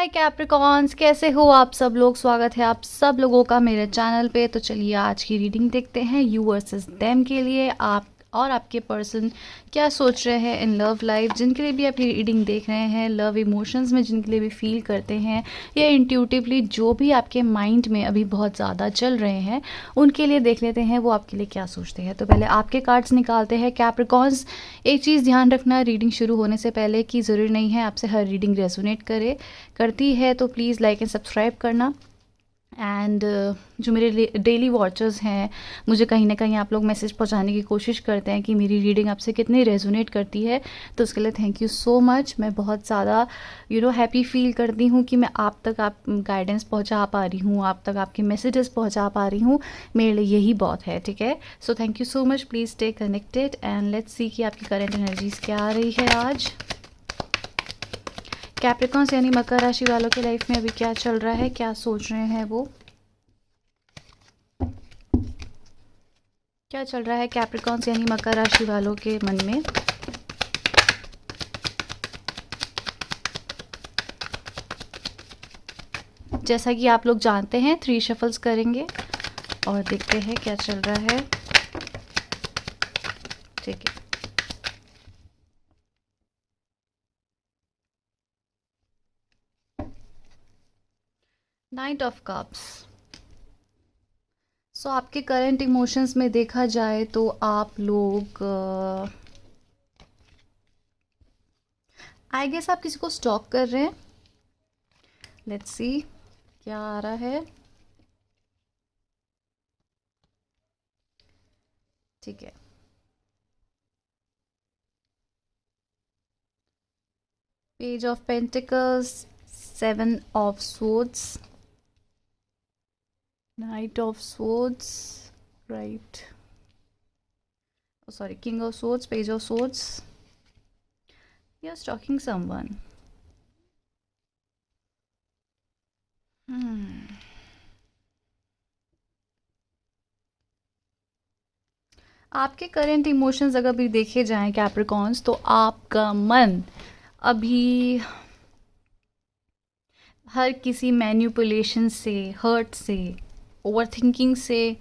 हाय Capricorns, कैसे हो आप सब लोग। स्वागत है आप सब लोगों का मेरे चैनल पे। तो चलिए आज की रीडिंग देखते हैं यू वर्सेस देम के लिए। आप और आपके पर्सन क्या सोच रहे हैं इन लव लाइफ, जिनके लिए भी आप ये रीडिंग देख रहे हैं, लव इमोशंस में जिनके लिए भी फील करते हैं या इंट्यूटिवली जो भी आपके माइंड में अभी बहुत ज़्यादा चल रहे हैं, उनके लिए देख लेते हैं वो आपके लिए क्या सोचते हैं। तो पहले आपके कार्ड्स निकालते हैं कैप्रिकॉन्स। एक चीज़ ध्यान रखना रीडिंग शुरू होने से पहले कि ज़रूरी नहीं है आपसे हर रीडिंग रेजोनेट करती है, तो प्लीज़ लाइक एंड सब्सक्राइब करना। एंड जो मेरे डेली वॉचर्स हैं, मुझे कहीं ना कहीं आप लोग मैसेज पहुंचाने की कोशिश करते हैं कि मेरी रीडिंग आपसे कितनी रेजोनेट करती है, तो उसके लिए थैंक यू सो मच। मैं बहुत ज़्यादा हैप्पी फील करती हूँ कि मैं आप तक आप गाइडेंस पहुंचा पा रही हूँ, आप तक आपके मैसेजेस पहुंचा पा रही हूँ। मेरे लिए यही बहुत है, ठीक है। So thank you so much, please stay connected and let's see कि आपकी करंट एनर्जीज क्या आ रही है आज। कैप्रिकॉन्स यानी मकर राशि वालों के लाइफ में अभी क्या चल रहा है, क्या सोच रहे हैं वो, क्या चल रहा है कैप्रिकॉन्स यानी मकर राशि वालों के मन में। जैसा कि आप लोग जानते हैं 3 शफल्स करेंगे और देखते हैं क्या चल रहा है, ठीक है। Night of cups. सो आपके करंट इमोशंस में देखा जाए तो आप लोग आई गेस आप किसी को स्टॉक कर रहे हैं। लेट्स सी क्या आ रहा है, ठीक है। Page of pentacles, 7 of swords, Knight of Swords, right? Oh, sorry, King of Swords, Page of Swords. You're stalking someone. आपके करंट इमोशंस अगर भी देखे जाएं कैप्रिकॉन्स, तो आपका मन अभी हर किसी मैन्युपुलेशन से, हर्ट से, ओवरथिंकिंग से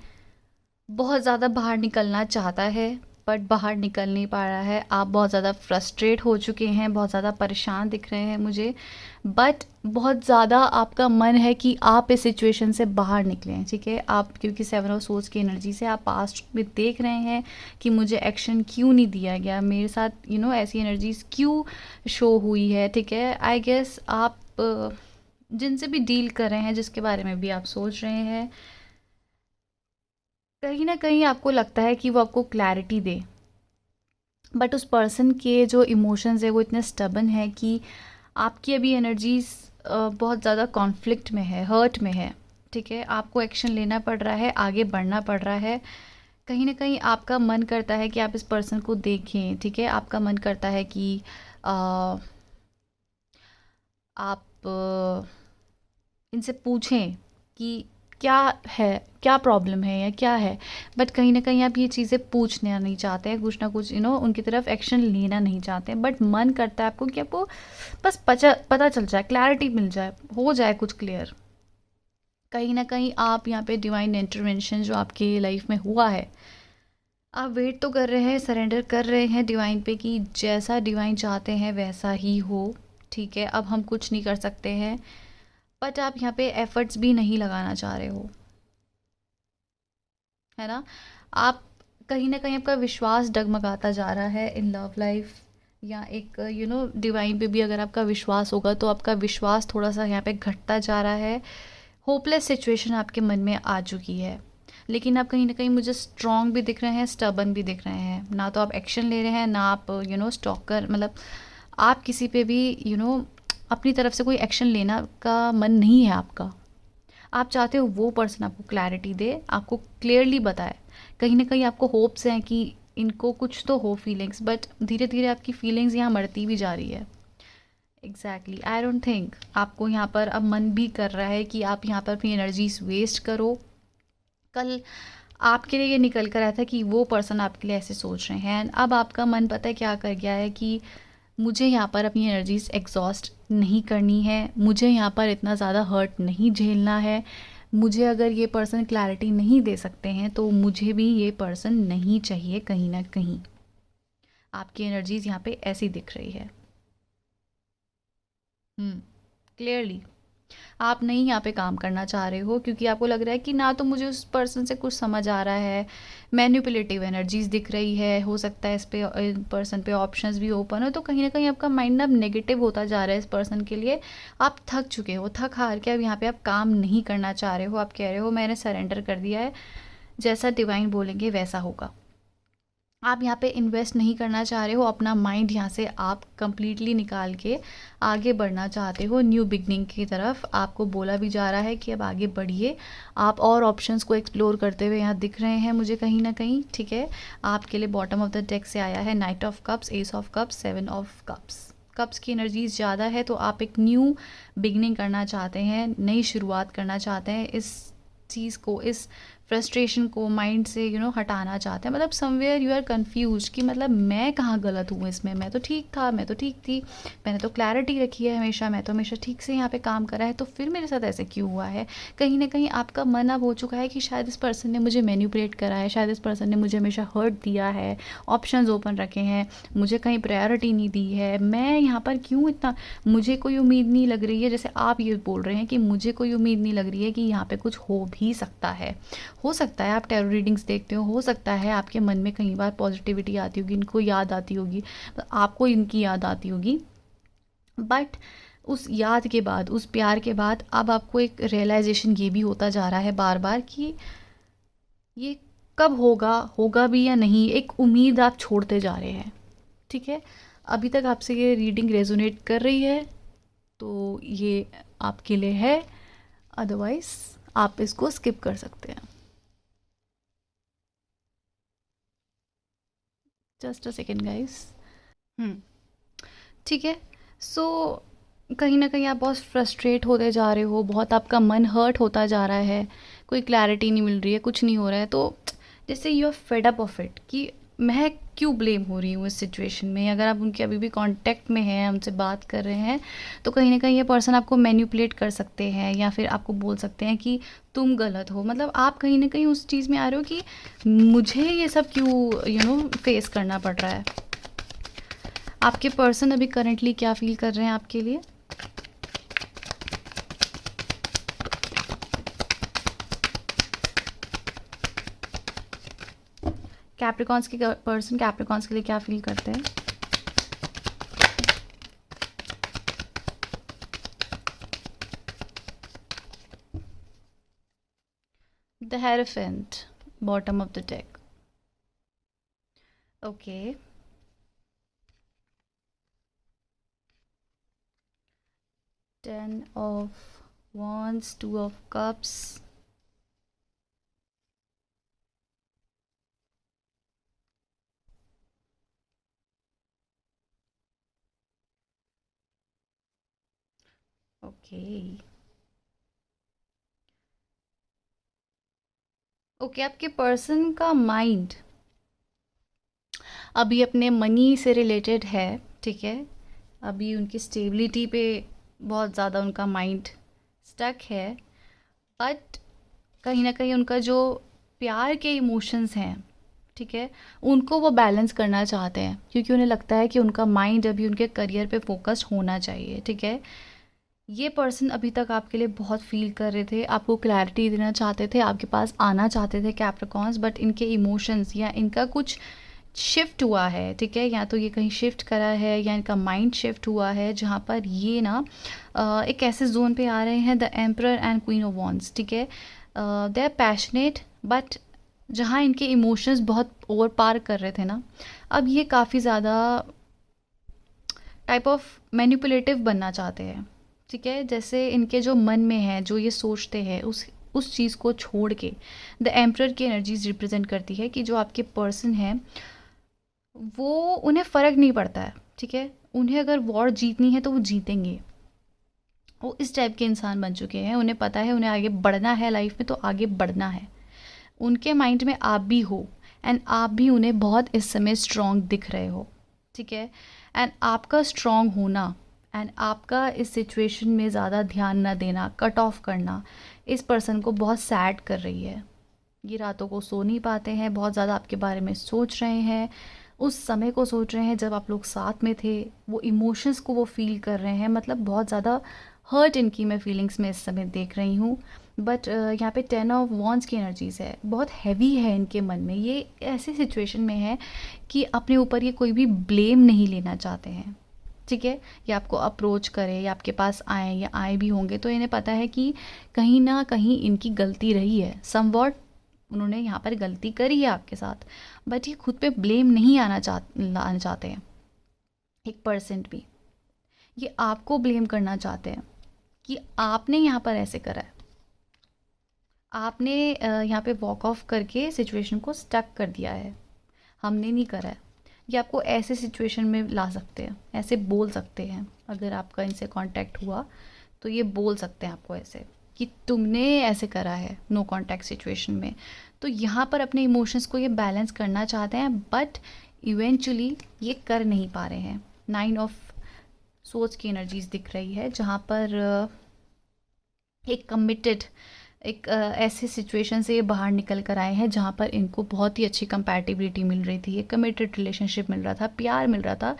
बहुत ज़्यादा बाहर निकलना चाहता है, बट बाहर निकल नहीं पा रहा है। आप बहुत ज़्यादा फ्रस्ट्रेट हो चुके हैं, बहुत ज़्यादा परेशान दिख रहे हैं मुझे, बट बहुत ज़्यादा आपका मन है कि आप इस सिचुएशन से बाहर निकलें, ठीक है। आप क्योंकि 7 ऑफ सोर्स की एनर्जी से आप पास्ट में देख रहे हैं कि मुझे एक्शन क्यों नहीं दिया गया, मेरे साथ ऐसी एनर्जीज क्यों शो हुई है, ठीक है। आई गेस आप जिनसे भी डील कर रहे हैं, जिसके बारे में भी आप सोच रहे हैं, कहीं ना कहीं आपको लगता है कि वो आपको क्लैरिटी दे, बट उस पर्सन के जो इमोशंस है वो इतने स्टबन है कि आपकी अभी एनर्जीज बहुत ज़्यादा कॉन्फ्लिक्ट में है, हर्ट में है, ठीक है। आपको एक्शन लेना पड़ रहा है, आगे बढ़ना पड़ रहा है। कहीं ना कहीं आपका मन करता है कि आप इस पर्सन को देखें, ठीक है। आपका मन करता है कि आप इनसे पूछें कि क्या है, क्या प्रॉब्लम है या क्या है, बट कहीं ना कहीं आप ये चीज़ें पूछना नहीं चाहते हैं, कुछ ना कुछ उनकी तरफ एक्शन लेना नहीं चाहते हैं, बट मन करता है आपको कि आपको बस पता चल जाए, क्लैरिटी मिल जाए, हो जाए कुछ क्लियर। कहीं ना कहीं आप यहाँ पे डिवाइन इंटरवेंशन जो आपकी लाइफ में हुआ है, आप वेट तो कर रहे हैं, सरेंडर कर रहे हैं डिवाइन पे कि जैसा डिवाइन चाहते हैं वैसा ही हो, ठीक है। अब हम कुछ नहीं कर सकते हैं, बट आप यहाँ पे एफर्ट्स भी नहीं लगाना चाह रहे हो, है ना। आप कहीं ना कहीं आपका विश्वास डगमगाता जा रहा है इन लव लाइफ, या एक डिवाइन पे भी अगर आपका विश्वास होगा तो आपका विश्वास थोड़ा सा यहाँ पे घटता जा रहा है। होपलेस सिचुएशन आपके मन में आ चुकी है, लेकिन आप कहीं ना कहीं मुझे स्ट्रॉन्ग भी दिख रहे हैं, स्टबन भी दिख रहे हैं। ना तो आप एक्शन ले रहे हैं, ना आप स्टॉकर, मतलब आप किसी पे भी अपनी तरफ से कोई एक्शन लेना का मन नहीं है आपका। आप चाहते हो वो पर्सन आपको क्लैरिटी दे, आपको क्लियरली बताए। कहीं ना कहीं आपको होप्स हैं कि इनको कुछ तो हो फीलिंग्स, बट धीरे धीरे आपकी फीलिंग्स यहाँ मरती भी जा रही है। एग्जैक्टली, आई डोंट थिंक आपको यहाँ पर अब मन भी कर रहा है कि आप यहाँ पर अपनी एनर्जीज वेस्ट करो। कल आपके लिए ये निकल कर आया था कि वो पर्सन आपके लिए ऐसे सोच रहे हैं, अब आपका मन पता है क्या कर गया है कि मुझे यहाँ पर अपनी एनर्जीज एग्जॉस्ट नहीं करनी है, मुझे यहाँ पर इतना ज़्यादा हर्ट नहीं झेलना है। मुझे अगर ये पर्सन क्लैरिटी नहीं दे सकते हैं तो मुझे भी ये पर्सन नहीं चाहिए कहीं ना कहीं। आपकी एनर्जीज यहाँ पे ऐसी दिख रही है। क्लियरली आप नहीं यहाँ पे काम करना चाह रहे हो, क्योंकि आपको लग रहा है कि ना तो मुझे उस पर्सन से कुछ समझ आ रहा है, मैनिपुलेटिव एनर्जीज दिख रही है। हो सकता है इस पे पर्सन पे ऑप्शंस भी ओपन हो, तो कहीं ना कहीं आपका माइंड अब नेगेटिव होता जा रहा है इस पर्सन के लिए। आप थक चुके हो, थक हार के अब यहाँ पे आप काम नहीं करना चाह रहे हो। आप कह रहे हो मैंने सरेंडर कर दिया है, जैसा डिवाइन बोलेंगे वैसा होगा। आप यहाँ पे इन्वेस्ट नहीं करना चाह रहे हो अपना माइंड, यहाँ से आप कंप्लीटली निकाल के आगे बढ़ना चाहते हो न्यू बिगनिंग की तरफ। आपको बोला भी जा रहा है कि अब आगे बढ़िए। आप और ऑप्शंस को एक्सप्लोर करते हुए यहाँ दिख रहे हैं मुझे कहीं ना कहीं, ठीक है। आपके लिए बॉटम ऑफ द डेक से आया है night of cups, S of cups, seven of cups. Cups की एनर्जीज ज़्यादा है, तो आप एक न्यू बिगनिंग करना चाहते हैं, नई शुरुआत करना चाहते हैं। इस चीज़ को, इस फ्रस्ट्रेशन को माइंड से हटाना चाहते हैं। मतलब समवेयर यू आर कन्फ्यूज कि मतलब मैं कहाँ गलत हूँ इसमें, मैं तो ठीक था, मैं तो ठीक थी, मैंने तो क्लैरिटी रखी है हमेशा, मैं तो हमेशा ठीक से यहाँ पे काम करा है, तो फिर मेरे साथ ऐसे क्यों हुआ है। कहीं ना कहीं आपका मन अब हो चुका है कि शायद इस पर्सन ने मुझे मैनिपुलेट करा है, शायद इस पर्सन ने मुझे हमेशा हर्ट दिया है, ऑप्शंस ओपन रखे हैं, मुझे कहीं प्रायोरिटी नहीं दी है, मैं यहाँ पर क्यों इतना, मुझे कोई उम्मीद नहीं लग रही है। जैसे आप ये बोल रहे हैं कि मुझे कोई उम्मीद नहीं लग रही है कि यहाँ पे कुछ हो भी सकता है। हो सकता है आप टैरो रीडिंग्स देखते हो सकता है आपके मन में कई बार पॉजिटिविटी आती होगी, इनको याद आती होगी, आपको इनकी याद आती होगी, बट उस याद के बाद, उस प्यार के बाद अब आपको एक रियलाइजेशन ये भी होता जा रहा है बार बार कि ये कब होगा, होगा भी या नहीं। एक उम्मीद आप छोड़ते जा रहे हैं, ठीक है। अभी तक आपसे ये रीडिंग रेजोनेट कर रही है तो ये आपके लिए है, अदरवाइज आप इसको स्किप कर सकते हैं। Just a second guys. ठीक है। सो कहीं ना कहीं आप बहुत फ्रस्ट्रेट होते जा रहे हो, बहुत आपका मन हर्ट होता जा रहा है, कोई क्लैरिटी नहीं मिल रही है, कुछ नहीं हो रहा है। तो जैसे you are fed up of it कि मैं क्यों ब्लेम हो रही हूँ इस सिचुएशन में। अगर आप उनके अभी भी कांटेक्ट में हैं, हमसे बात कर रहे हैं, तो कहीं ना कहीं ये पर्सन आपको मैनिपुलेट कर सकते हैं या फिर आपको बोल सकते हैं कि तुम गलत हो। मतलब आप कहीं ना कहीं उस चीज़ में आ रहे हो कि मुझे ये सब क्यों फेस करना पड़ रहा है। आपके पर्सन अभी करंटली क्या फील कर रहे हैं आपके लिए। कैप्रिकॉन्स के पर्सन कैप्रिकॉन्स के लिए क्या फील करते हैं। The hierophant, bottom of the deck. Okay, 10 of wands, 2 of cups, okay okay. आपके पर्सन का माइंड अभी अपने मनी से रिलेटेड है, ठीक है। अभी उनकी स्टेबिलिटी पे बहुत ज़्यादा उनका माइंड स्टक है, बट कहीं ना कहीं उनका जो प्यार के इमोशंस हैं, ठीक है, उनको वो बैलेंस करना चाहते हैं, क्योंकि उन्हें लगता है कि उनका माइंड अभी उनके करियर पे फोकस्ड होना चाहिए, ठीक है। ये पर्सन अभी तक आपके लिए बहुत फील कर रहे थे, आपको क्लैरिटी देना चाहते थे, आपके पास आना चाहते थे कैप्रिकॉन्स, बट इनके इमोशंस या इनका कुछ शिफ्ट हुआ है, ठीक है। या तो ये कहीं शिफ्ट करा है या इनका माइंड शिफ्ट हुआ है, जहाँ पर ये ना एक ऐसे जोन पे आ रहे हैं, the emperor and queen of wands, ठीक है। दे आर पैशनेट, बट जहाँ इनके इमोशंस बहुत ओवर पार कर रहे थे ना, अब ये काफ़ी ज़्यादा टाइप ऑफ मैनिपुलेटिव बनना चाहते हैं, ठीक है। जैसे इनके जो मन में है, जो ये सोचते हैं, उस चीज़ को छोड़ के द एम्परर की एनर्जीज रिप्रेजेंट करती है कि जो आपके पर्सन हैं वो, उन्हें फ़र्क नहीं पड़ता है, ठीक है। उन्हें अगर वॉर जीतनी है तो वो जीतेंगे। वो इस टाइप के इंसान बन चुके हैं, उन्हें पता है उन्हें आगे बढ़ना है लाइफ में, तो आगे बढ़ना है। उनके माइंड में आप भी हो, एंड आप भी उन्हें बहुत इस समय स्ट्रॉन्ग दिख रहे हो, ठीक है। एंड आपका स्ट्रॉन्ग होना एंड आपका इस सिचुएशन में ज़्यादा ध्यान ना देना, कट ऑफ करना, इस पर्सन को बहुत सैड कर रही है। ये रातों को सो नहीं पाते हैं, बहुत ज़्यादा आपके बारे में सोच रहे हैं, उस समय को सोच रहे हैं जब आप लोग साथ में थे, वो इमोशंस को वो फील कर रहे हैं। मतलब बहुत ज़्यादा हर्ट इनकी मैं फीलिंग्स में इस समय देख रही हूँ। बट यहाँ पे 10 ऑफ वॉन्ड्स की एनर्जीज है, बहुत हैवी है इनके मन में। ये ऐसी सिचुएशन में है कि अपने ऊपर ये कोई भी ब्लेम नहीं लेना चाहते हैं, ठीक है। ये आपको अप्रोच करे या आपके पास आए या आए भी होंगे तो इन्हें पता है कि कहीं ना कहीं इनकी गलती रही है, समवॉट उन्होंने यहाँ पर गलती करी है आपके साथ, बट ये खुद पे ब्लेम नहीं लाना चाहते हैं 1% भी। ये आपको ब्लेम करना चाहते हैं कि आपने यहाँ पर ऐसे करा है, आपने यहाँ पे वॉक ऑफ करके सिचुएशन को स्टक कर दिया है, हमने नहीं करा है। ये आपको ऐसे सिचुएशन में ला सकते हैं, ऐसे बोल सकते हैं। अगर आपका इनसे कांटेक्ट हुआ तो ये बोल सकते हैं आपको ऐसे कि तुमने ऐसे करा है नो कांटेक्ट सिचुएशन में। तो यहाँ पर अपने इमोशंस को ये बैलेंस करना चाहते हैं, बट इवेंचुअली ये कर नहीं पा रहे हैं। 9 ऑफ सोच की एनर्जीज दिख रही है जहाँ पर एक कमिटेड एक ऐसे सिचुएशन से ये बाहर निकल कर आए हैं जहाँ पर इनको बहुत ही अच्छी कंपैटिबिलिटी मिल रही थी, एक कमिटेड रिलेशनशिप मिल रहा था, प्यार मिल रहा था।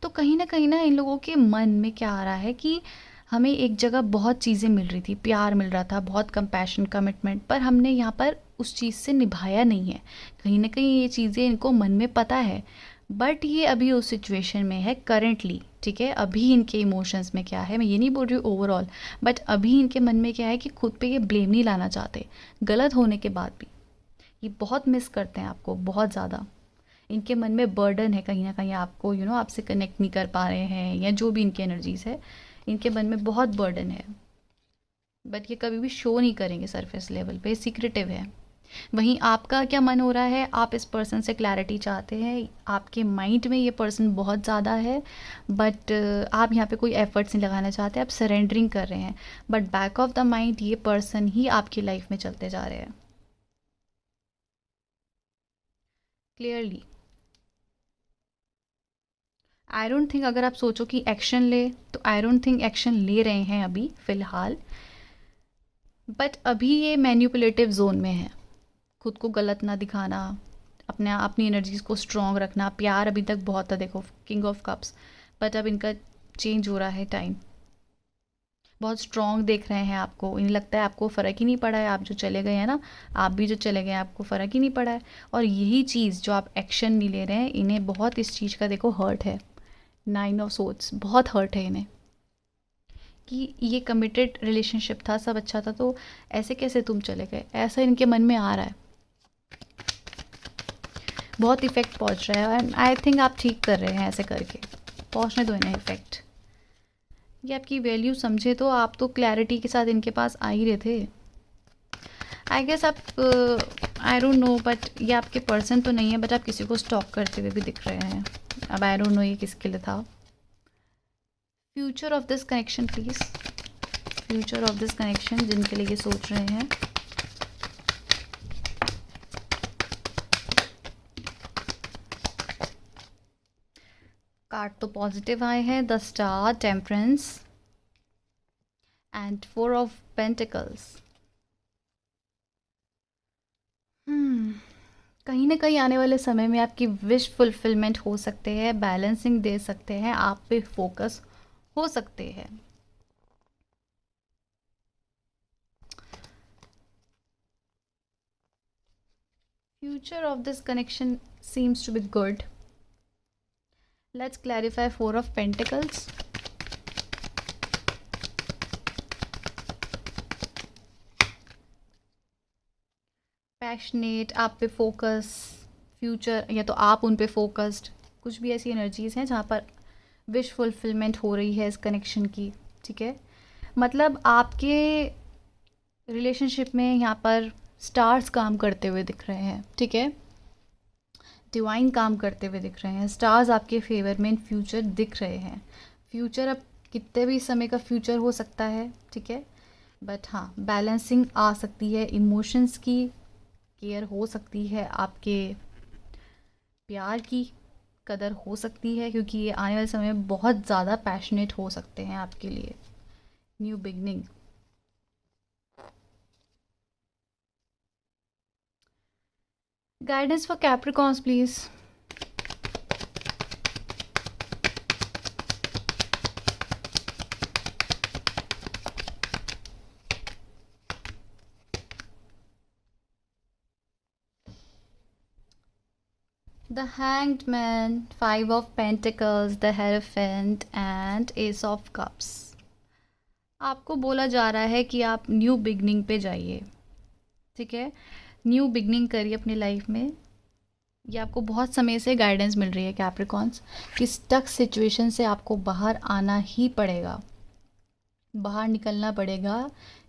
तो कहीं ना इन लोगों के मन में क्या आ रहा है कि हमें एक जगह बहुत चीज़ें मिल रही थी, प्यार मिल रहा था, बहुत कंपैशन, कमिटमेंट, पर हमने यहाँ पर उस चीज़ से निभाया नहीं है। कहीं ना कहीं ये चीज़ें इनको मन में पता है, बट ये अभी उस सिचुएशन में है करेंटली, ठीक है। अभी इनके इमोशंस में क्या है, मैं ये नहीं बोल रही हूँ ओवरऑल, बट अभी इनके मन में क्या है कि खुद पे ये ब्लेम नहीं लाना चाहते गलत होने के बाद भी। ये बहुत मिस करते हैं आपको, बहुत ज़्यादा। इनके मन में बर्डन है कहीं ना कहीं, आपको आपसे कनेक्ट नहीं कर पा रहे हैं या जो भी इनकी एनर्जीज है, इनके मन में बहुत बर्डन है। बट ये कभी भी शो नहीं करेंगे सरफेस लेवल पे, सीक्रेटिव है। वहीं आपका क्या मन हो रहा है, आप इस पर्सन से क्लैरिटी चाहते हैं, आपके माइंड में ये पर्सन बहुत ज़्यादा है, बट आप यहाँ पे कोई एफर्ट्स नहीं लगाना चाहते, आप सरेंडरिंग कर रहे हैं। But back of the mind ये पर्सन ही आपकी लाइफ में चलते जा रहे हैं क्लियरली। आई डोंट थिंक, अगर आप सोचो कि एक्शन ले, तो आई डोंट थिंक एक्शन ले रहे हैं अभी फ़िलहाल। बट अभी ये मैन्युपुलेटिव जोन में है, खुद को गलत ना दिखाना, अपनी एनर्जीज़ को स्ट्रॉन्ग रखना। प्यार अभी तक बहुत था, देखो किंग ऑफ कप्स, बट अब इनका चेंज हो रहा है टाइम। बहुत स्ट्रॉन्ग देख रहे हैं आपको, इन्हें लगता है आपको फ़र्क ही नहीं पड़ा है, आप जो चले गए हैं ना, आप भी जो चले गए हैं, आपको फ़र्क ही नहीं पड़ा है। और यही चीज़ जो आप एक्शन नहीं ले रहे हैं, इन्हें बहुत इस चीज़ का देखो हर्ट है। 9 ऑफ सोर्ड्स, बहुत हर्ट है इन्हें कि ये कमिटेड रिलेशनशिप था, सब अच्छा था, तो ऐसे कैसे तुम चले गए, ऐसा इनके मन में आ रहा है। बहुत इफ़ेक्ट पहुंच रहा है एंड आई थिंक आप ठीक कर रहे हैं, ऐसे करके पहुंचने दो इन्हें इफ़ेक्ट। ये आपकी वैल्यू समझे तो आप तो क्लैरिटी के साथ इनके पास आ ही रहे थे। आई गेस आप, आई डोंट नो, बट ये आपके पर्सन तो नहीं है, बट आप किसी को स्टॉक करते हुए भी दिख रहे हैं। अब आई डोंट नो ये किसके लिए था। Future of this connection please, future of this connection जिनके लिए ये सोच रहे हैं। कार्ड तो पॉजिटिव आए हैं, the star, temperance and 4 of pentacles. कहीं ना कहीं आने वाले समय में आपकी विश फुलफिलमेंट हो सकते हैं, बैलेंसिंग दे सकते हैं, आप पे फोकस हो सकते हैं। Future of this connection seems to be good. Let's clarify 4 of Pentacles. Passionate, आप पे फोकस, फ्यूचर, या तो आप उन पे फोकस्ड, कुछ भी ऐसी एनर्जीज़ हैं जहाँ पर विश फुलफिलमेंट हो रही है इस कनेक्शन की, ठीक है। मतलब आपके रिलेशनशिप में यहाँ पर स्टार्स काम करते हुए दिख रहे हैं, ठीक है। डिवाइन काम करते हुए दिख रहे हैं, स्टार्स आपके फेवर में इन फ्यूचर दिख रहे हैं। फ्यूचर अब कितने भी समय का फ्यूचर हो सकता है, ठीक है, बट हाँ बैलेंसिंग आ सकती है, इमोशंस की केयर हो सकती है, आपके प्यार की कदर हो सकती है, क्योंकि ये आने वाले समय में बहुत ज़्यादा पैशनेट हो सकते हैं आपके लिए। New beginning. Guidance for Capricorns please. The Hanged Man, Five of Pentacles, the Hierophant and Ace of Cups। आपको बोला जा रहा है कि आप न्यू बिगनिंग पे जाइए, ठीक है। न्यू बिगनिंग करिए अपनी लाइफ में। ये आपको बहुत समय से गाइडेंस मिल रही है कैप्रिकॉन्स, कि स्टक सिचुएशन से आपको बाहर आना ही पड़ेगा, बाहर निकलना पड़ेगा।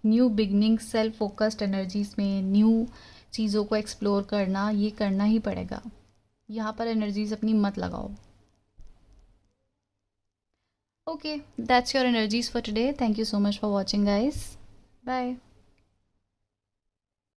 New beginning, self focused energies में न्यू चीज़ों को एक्सप्लोर करना, ये करना ही पड़ेगा। यहाँ पर एनर्जीज अपनी मत लगाओ। Okay, that's your energies for today. Thank you so much for watching guys. Bye.